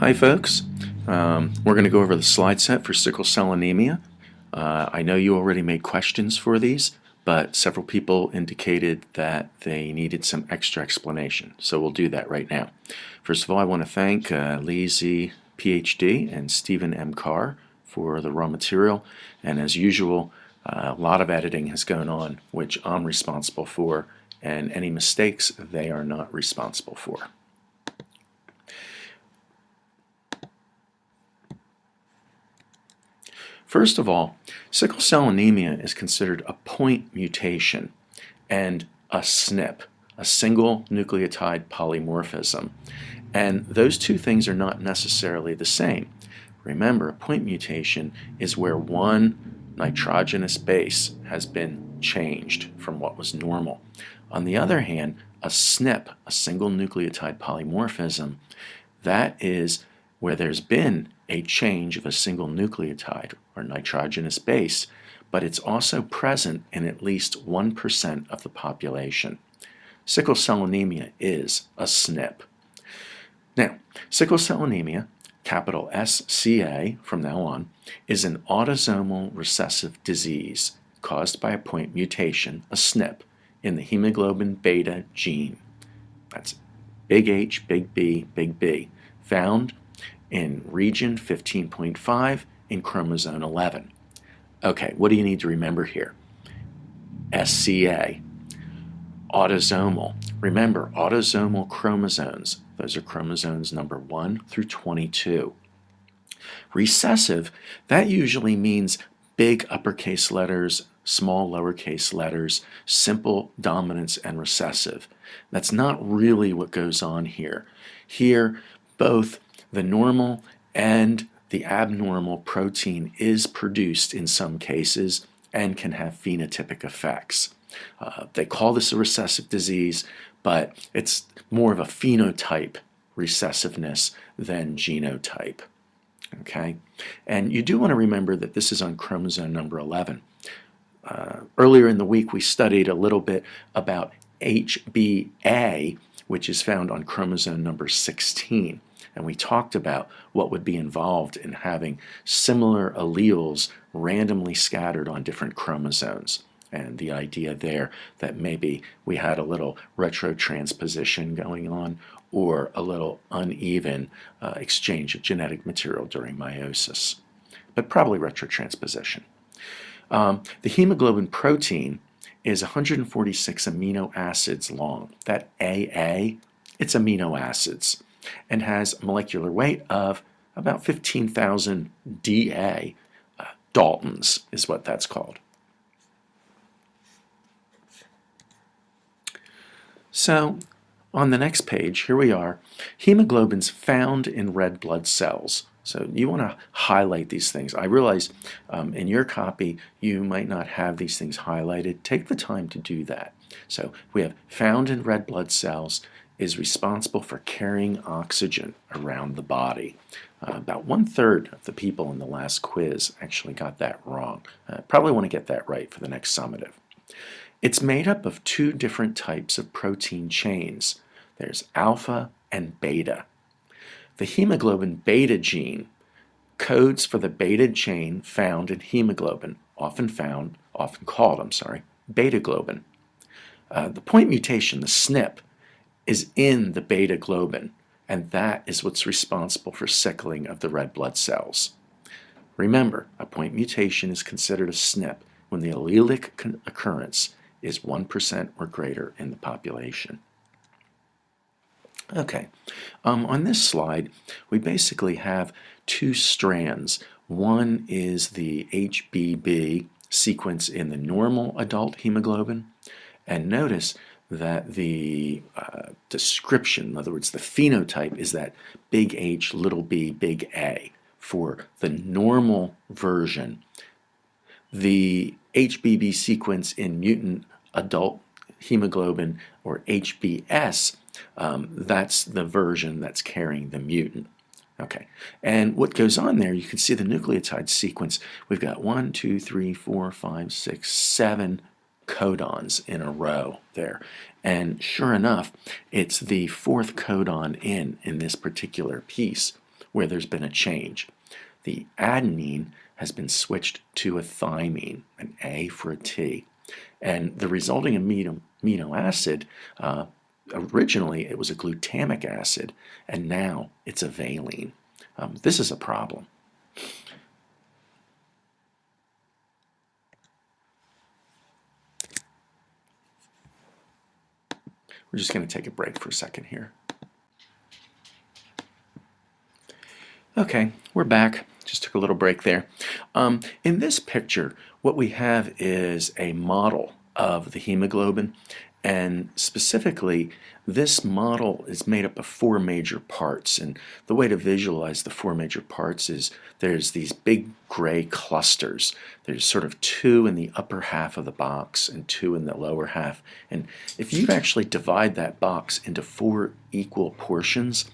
Hi folks, we're going to go over the slide set for sickle cell anemia. I know you already made questions for these, but several people indicated that they needed some extra explanation, so we'll do that right now. First of all, I want to thank Lee Z, PhD, and Stephen M. Carr for the raw material, and as usual, a lot of editing has gone on, which I'm responsible for, and any mistakes they are not responsible for. First of all, sickle cell anemia is considered a point mutation and a SNP, a single nucleotide polymorphism. And those two things are not necessarily the same. Remember, a point mutation is where one nitrogenous base has been changed from what was normal. On the other hand, a SNP, a single nucleotide polymorphism, that is where there's been a change of a single nucleotide or nitrogenous base, but it's also present in at least 1% of the population. Sickle cell anemia is a SNP. Now, sickle cell anemia, capital SCA from now on, is an autosomal recessive disease caused by a point mutation, a SNP, in the hemoglobin beta gene. That's big H, big B, found in region 15.5 in chromosome 11. Okay, what do you need to remember here? SCA, autosomal. Remember, autosomal chromosomes, those are chromosomes number 1 through 22. Recessive, that usually means big uppercase letters, small lowercase letters, simple dominance and recessive. That's not really what goes on here. Here, both the normal and the abnormal protein is produced in some cases and can have phenotypic effects. They call this a recessive disease, but it's more of a phenotype recessiveness than genotype. Okay, and you do want to remember that this is on chromosome number 11. Earlier in the week we studied a little bit about HBA, which is found on chromosome number 16. And we talked about what would be involved in having similar alleles randomly scattered on different chromosomes. And the idea there that maybe we had a little retrotransposition going on or a little uneven exchange of genetic material during meiosis, but probably retrotransposition. The hemoglobin protein is 146 amino acids long. That AA, it's amino acids, and has a molecular weight of about 15,000 DA. Daltons is what that's called. So on the next page, here we are, hemoglobin's found in red blood cells. So you want to highlight these things. I realize in your copy you might not have these things highlighted. Take the time to do that. So we have found in red blood cells, is responsible for carrying oxygen around the body. About 1/3 of the people in the last quiz actually got that wrong. Probably want to get that right for the next summative. It's made up of two different types of protein chains. There's alpha and beta. The hemoglobin beta gene codes for the beta chain found in hemoglobin, often called beta globin. The point mutation, the SNP, is in the beta globin, and that is what's responsible for sickling of the red blood cells. Remember, a point mutation is considered a SNP when the allelic occurrence is 1% or greater in the population. Okay, on this slide, we basically have two strands. One is the HBB sequence in the normal adult hemoglobin, and notice that the description, in other words, the phenotype, is that big H, little b, big A for the normal version. The HBB sequence in mutant adult hemoglobin, or HBS, that's the version that's carrying the mutant. Okay, and what goes on there, you can see the nucleotide sequence. We've got 1, 2, 3, 4, 5, 6, 7 codons in a row there. And sure enough, it's the fourth codon in this particular piece where there's been a change. The adenine has been switched to a thymine, an A for a T. And the resulting amino acid, originally it was a glutamic acid, and now it's a valine. This is a problem. We're just going to take a break for a second here. Okay, we're back. Just took a little break there. In this picture, what we have is a model of the hemoglobin, and specifically, this model is made up of 4 major parts. And the way to visualize the 4 major parts is there's these big gray clusters. There's sort of 2 in the upper half of the box and 2 in the lower half. And if you actually divide that box into 4 equal portions,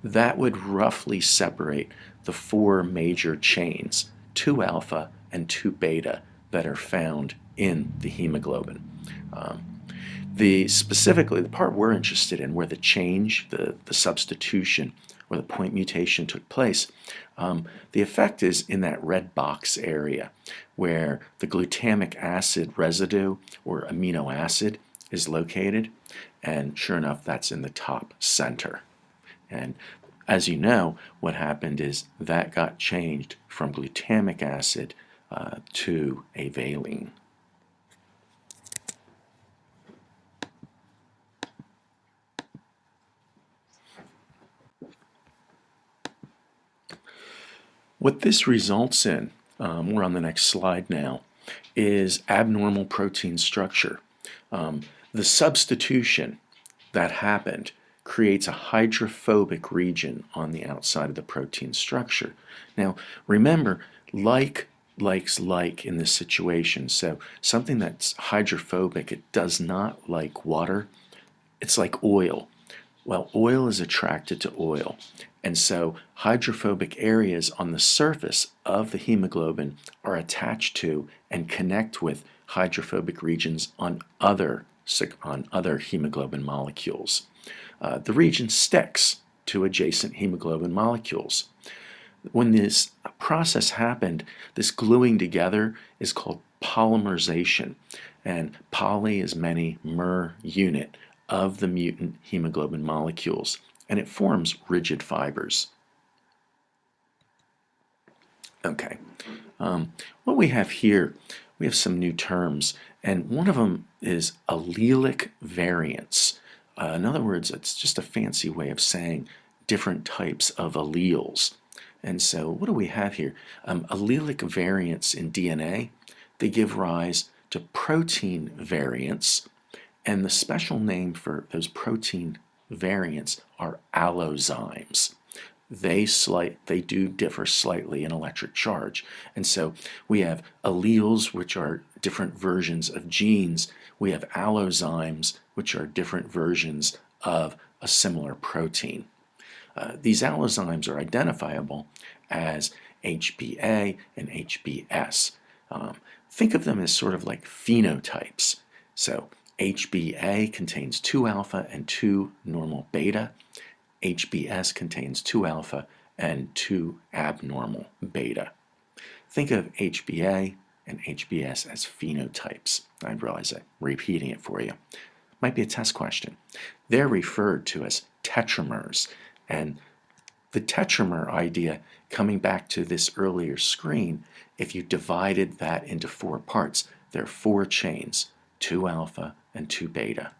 that would roughly separate the 4 major chains, 2 alpha and 2 beta, that are found in the hemoglobin. Specifically, the part we're interested in, where the change, the substitution, or the point mutation took place, the effect is in that red box area, where the glutamic acid residue, or amino acid, is located, and sure enough, that's in the top center. And as you know, what happened is that got changed from glutamic acid to a valine. What this results in, we're on the next slide now, is abnormal protein structure. The substitution that happened creates a hydrophobic region on the outside of the protein structure. Now, remember, like likes like in this situation. So something that's hydrophobic, it does not like water. It's like oil. Well, oil is attracted to oil. And so hydrophobic areas on the surface of the hemoglobin are attached to and connect with hydrophobic regions on other hemoglobin molecules. The region sticks to adjacent hemoglobin molecules. When this process happened, this gluing together is called polymerization. And poly is many, mer unit of the mutant hemoglobin molecules, and it forms rigid fibers. Okay, what we have here, we have some new terms, and one of them is allelic variance. In other words, it's just a fancy way of saying different types of alleles. And so what do we have here? Allelic variance in DNA, they give rise to protein variants, and the special name for those protein variants are allozymes. They do differ slightly in electric charge. And so we have alleles, which are different versions of genes. We have allozymes, which are different versions of a similar protein. These allozymes are identifiable as HbA and HbS. Think of them as sort of like phenotypes. So HbA contains 2 alpha and 2 normal beta. HbS contains 2 alpha and 2 abnormal beta. Think of HbA and HbS as phenotypes. I realize I'm repeating it for you. Might be a test question. They're referred to as tetramers. And the tetramer idea, coming back to this earlier screen, if you divided that into 4 parts, there are 4 chains, 2 alpha and 2 beta.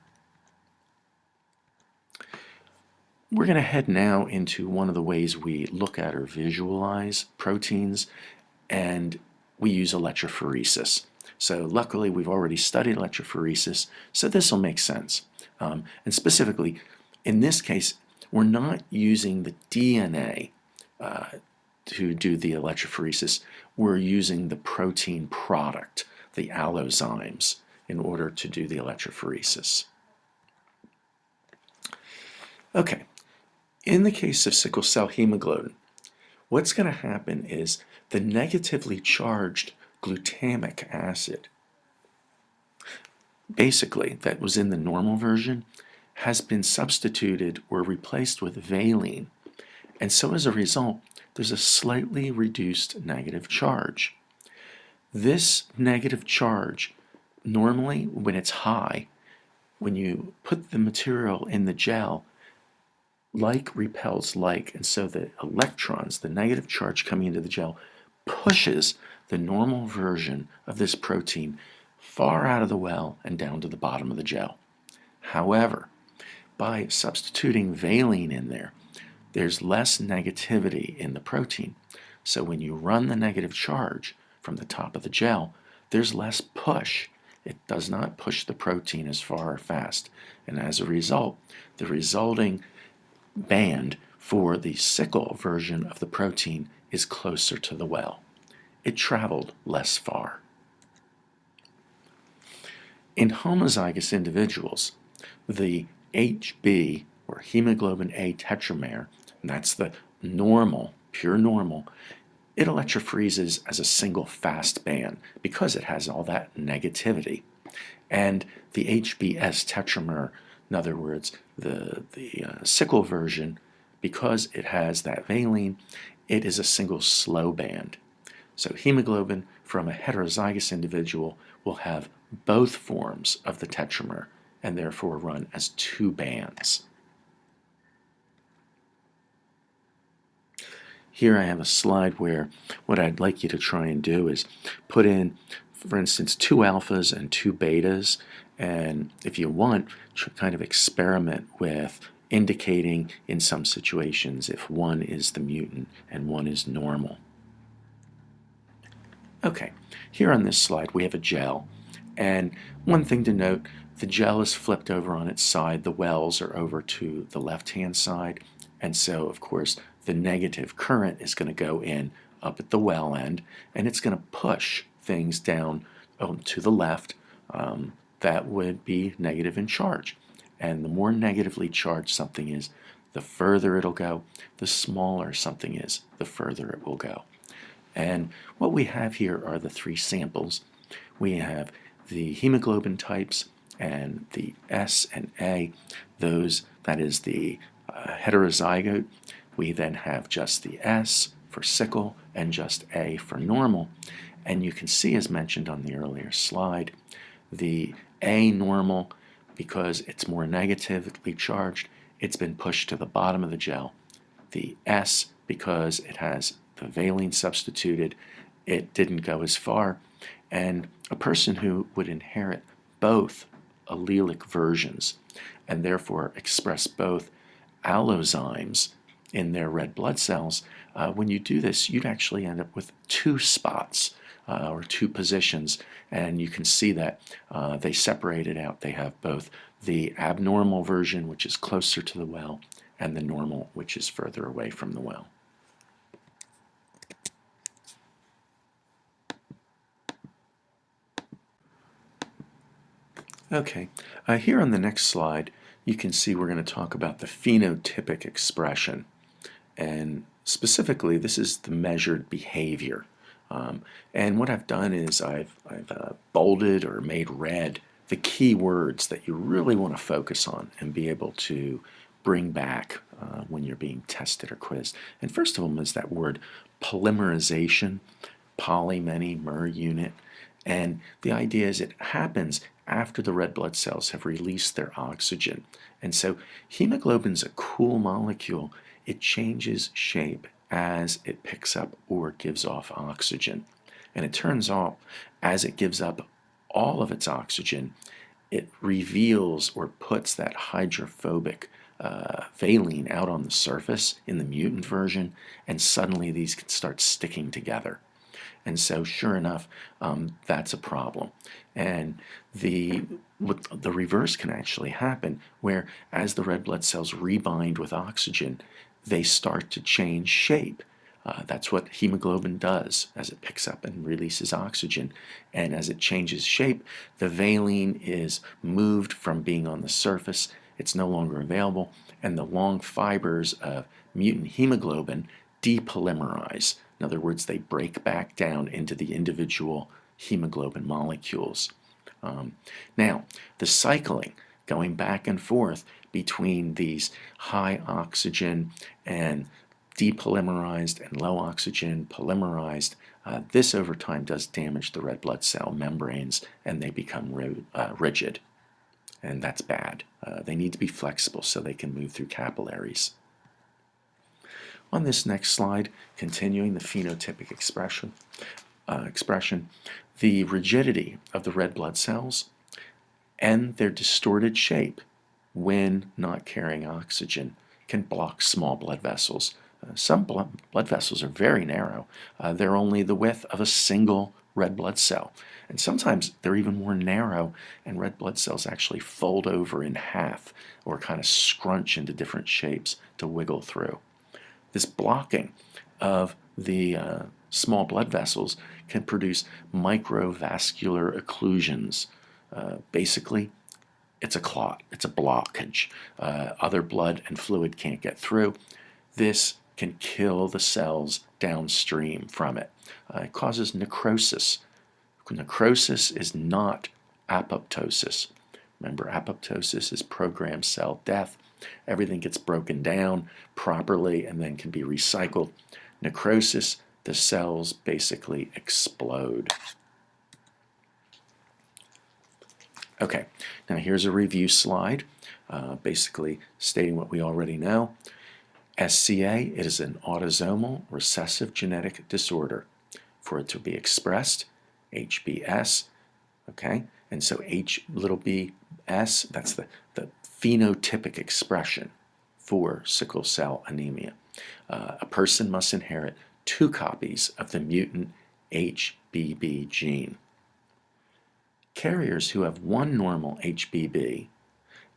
We're going to head now into one of the ways we look at or visualize proteins, and we use electrophoresis. So luckily we've already studied electrophoresis, so this will make sense. And specifically, in this case, we're not using the DNA to do the electrophoresis. We're using the protein product, the allozymes, in order to do the electrophoresis. Okay, in the case of sickle cell hemoglobin, what's going to happen is the negatively charged glutamic acid, basically that was in the normal version, has been substituted or replaced with valine, And so as a result, there's a slightly reduced negative charge. This negative charge, normally when it's high, when you put the material in the gel, like repels like, and so the electrons, the negative charge coming into the gel, pushes the normal version of this protein far out of the well and down to the bottom of the gel. However, by substituting valine in there, there's less negativity in the protein. So when you run the negative charge from the top of the gel, there's less push. It does not push the protein as far or fast. And as a result, the resulting band for the Sickle version of the protein is closer to the well. It traveled less far. In homozygous individuals, the HB, or hemoglobin A tetramer, and that's the normal, pure normal, it electrophoreses as a single fast band because it has all that negativity. And the HBS tetramer, in other words, the Sickle version, because it has that valine, it is a single slow band. So hemoglobin from a heterozygous individual will have both forms of the tetramer and therefore run as two bands. Here I have a slide where what I'd like you to try and do is put in, for instance, 2 alphas and 2 betas, and if you want, kind of experiment with indicating in some situations if one is the mutant and one is normal. Okay, here on this slide we have a gel, and one thing to note, the gel is flipped over on its side, the wells are over to the left-hand side, and so of course the negative current is going to go in up at the well end, and it's going to push things down to the left. That would be negative in charge. And the more negatively charged something is, the further it'll go. The smaller something is, the further it will go. And what we have here are the 3 samples. We have the hemoglobin types and the S and A, that is the heterozygote. We then have just the S for sickle and just A for normal. And you can see, as mentioned on the earlier slide, the A normal, because it's more negatively charged, it's been pushed to the bottom of the gel. The S, because it has the valine substituted, it didn't go as far. And a person who would inherit both allelic versions and therefore express both allozymes in their red blood cells, when you do this, you'd actually end up with 2 spots or 2 positions, and you can see that they separate it out. They have both the abnormal version, which is closer to the well, and the normal, which is further away from the well. Okay, here on the next slide, you can see we're going to talk about the phenotypic expression. And specifically, this is the measured behavior. And what I've done is I've bolded or made red the key words that you really want to focus on and be able to bring back when you're being tested or quizzed. And first of them is that word polymerization, poly, many, mer, unit. And the idea is it happens after the red blood cells have released their oxygen. And so hemoglobin's a cool molecule. It changes shape as it picks up or gives off oxygen. And it turns out, as it gives up all of its oxygen, it reveals or puts that hydrophobic valine out on the surface in the mutant version, and suddenly these can start sticking together. And so sure enough, that's a problem. And the reverse can actually happen, where as the red blood cells rebind with oxygen, they start to change shape. That's what hemoglobin does as it picks up and releases oxygen. And as it changes shape, the valine is moved from being on the surface, it's no longer available, and the long fibers of mutant hemoglobin depolymerize. In other words, they break back down into the individual hemoglobin molecules. Now, the cycling, going back and forth between these high oxygen and depolymerized and low oxygen polymerized, this over time does damage the red blood cell membranes and they become rigid. And that's bad. They need to be flexible so they can move through capillaries. On this next slide, continuing the phenotypic expression, the rigidity of the red blood cells and their distorted shape when not carrying oxygen can block small blood vessels. Some blood vessels are very narrow. They're only the width of a single red blood cell. And sometimes they're even more narrow, and red blood cells actually fold over in half or kind of scrunch into different shapes to wiggle through. This blocking of the small blood vessels can produce microvascular occlusions. Basically, it's a clot, it's a blockage. Other blood and fluid can't get through. This can kill the cells downstream from it. It causes necrosis. Necrosis is not apoptosis. Remember, apoptosis is programmed cell death. Everything gets broken down properly and then can be recycled. Necrosis, the cells basically explode. Okay, now here's a review slide, basically stating what we already know. SCA, it is an autosomal recessive genetic disorder. For it to be expressed, HBS, okay, and so HbS, that's the phenotypic expression for sickle cell anemia. A person must inherit 2 copies of the mutant HBB gene. Carriers who have 1 normal HBB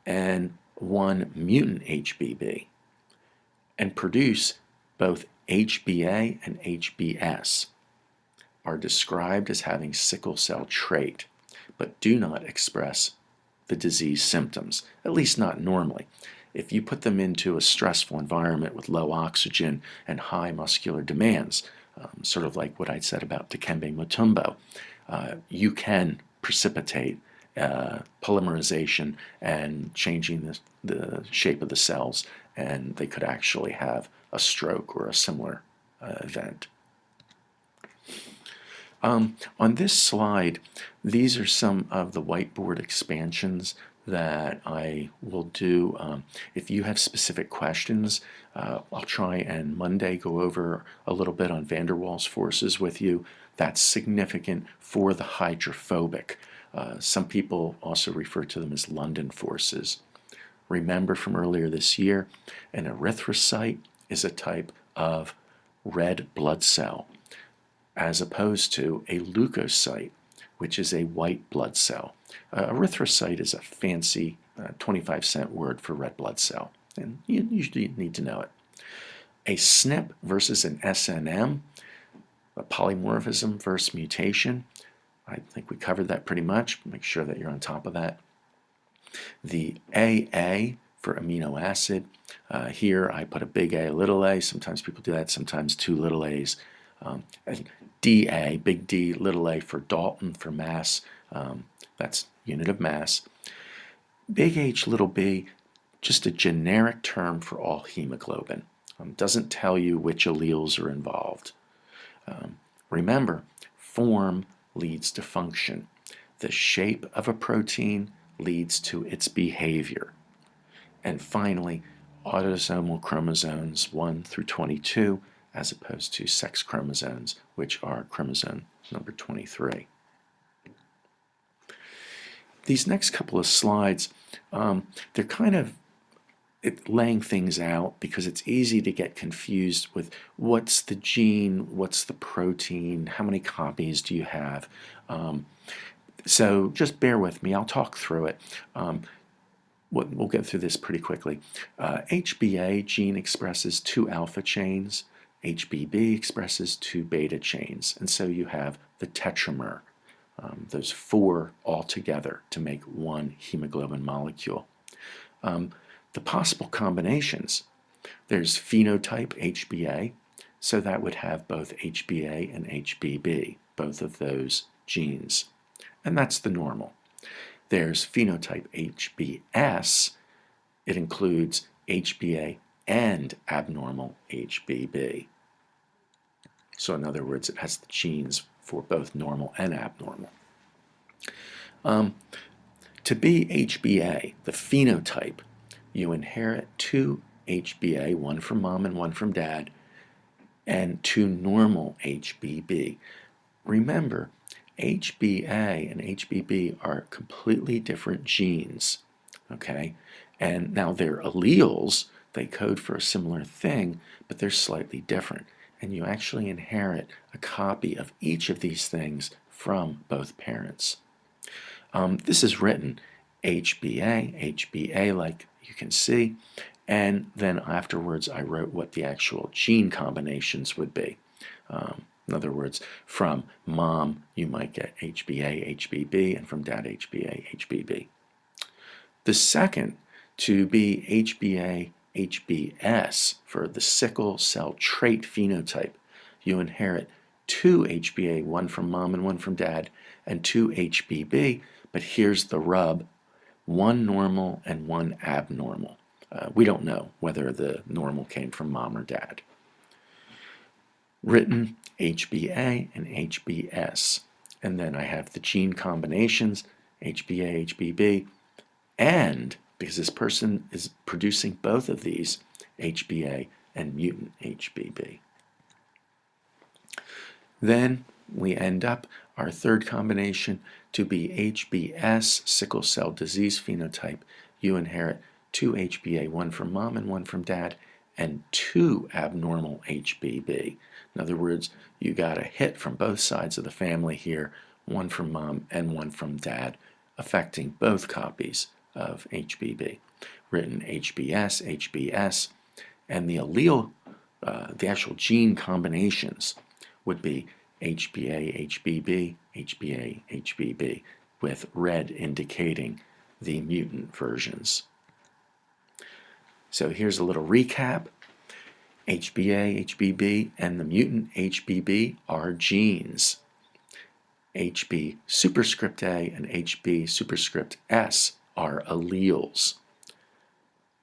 and 1 mutant HBB and produce both HBA and HBS are described as having sickle cell trait, but do not express the disease symptoms, at least not normally. If you put them into a stressful environment with low oxygen and high muscular demands, sort of like what I said about Dikembe Mutombo, you can precipitate polymerization and changing the shape of the cells, and they could actually have a stroke or a similar event. On this slide, these are some of the whiteboard expansions that I will do. If you have specific questions, I'll try and Monday go over a little bit on van der Waals forces with you. That's significant for the hydrophobic. Some people also refer to them as London forces. Remember from earlier this year, an erythrocyte is a type of red blood cell, as opposed to a leukocyte, which is a white blood cell. Erythrocyte is a fancy 25-cent word for red blood cell, and you usually need to know it. A SNP versus an SNM, a polymorphism versus mutation. I think we covered that pretty much. Make sure that you're on top of that. The AA for amino acid. Here I put a big A, a little a. Sometimes people do that, sometimes 2 little a's. And DA, big D, little a for Dalton, for mass. That's unit of mass. Big H, little b, just a generic term for all hemoglobin. Doesn't tell you which alleles are involved. Remember, form leads to function. The shape of a protein leads to its behavior. And finally, autosomal chromosomes 1 through 22, as opposed to sex chromosomes, which are chromosome number 23. These next couple of slides, they're kind of laying things out because it's easy to get confused with what's the gene, what's the protein, how many copies do you have. So just bear with me, I'll talk through it. We'll get through this pretty quickly. HBA gene expresses 2 alpha chains. HBB expresses 2 beta chains, and so you have the tetramer, those 4 all together to make 1 hemoglobin molecule. The possible combinations, there's phenotype HBA, so that would have both HBA and HBB, both of those genes, and that's the normal. There's phenotype HBS, it includes HBA and abnormal HBB. So in other words, it has the genes for both normal and abnormal. To be HBA, the phenotype, you inherit two HBA, one from mom and one from dad, and two normal HBB. Remember, HBA and HBB are completely different genes, okay? And now they're alleles, they code for a similar thing, but they're slightly different. And you actually inherit a copy of each of these things from both parents. This is written HBA like you can see, and then afterwards I wrote what the actual gene combinations would be. In other words, from mom you might get HBA, HBB, and from dad HBA, HBB. The second, to be HBA, HBS for the sickle cell trait phenotype, you inherit two HBA, one from mom and one from dad, and two HBB, but here's the rub, one normal and one abnormal. We don't know whether the normal came from mom or dad. Written HBA and HBS. And then I have the gene combinations, HBA, HBB, and because this person is producing both of these, HBA and mutant HBB. Then we end up our third combination to be HBS, sickle cell disease phenotype. You inherit two HBA, one from mom and one from dad, and two abnormal HBB. In other words, you got a hit from both sides of the family here, one from mom and one from dad, affecting both copies of HBB. Written HBS, HBS, and the allele, the actual gene combinations would be HBA, HBB, HBA, HBB, with red indicating the mutant versions. So here's a little recap. HBA, HBB, and the mutant HBB are genes. HB superscript A and HB superscript S are alleles.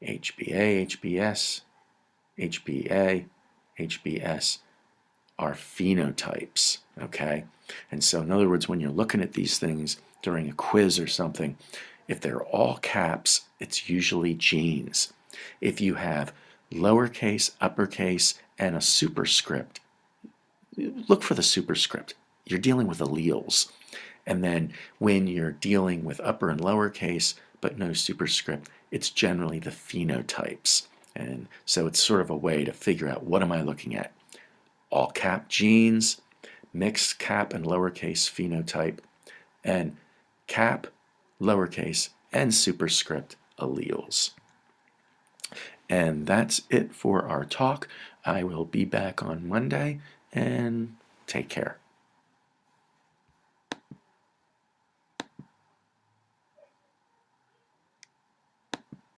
HBA, HBS, HBA, HBS are phenotypes, okay? And so in other words, when you're looking at these things during a quiz or something, if they're all caps, it's usually genes. If you have lowercase, uppercase, and a superscript, look for the superscript. You're dealing with alleles. And then when you're dealing with upper and lowercase, but no superscript, it's generally the phenotypes. And so it's sort of a way to figure out, what am I looking at? All cap genes, mixed cap and lowercase phenotype, and cap, lowercase, and superscript alleles. And that's it for our talk. I will be back on Monday, and take care.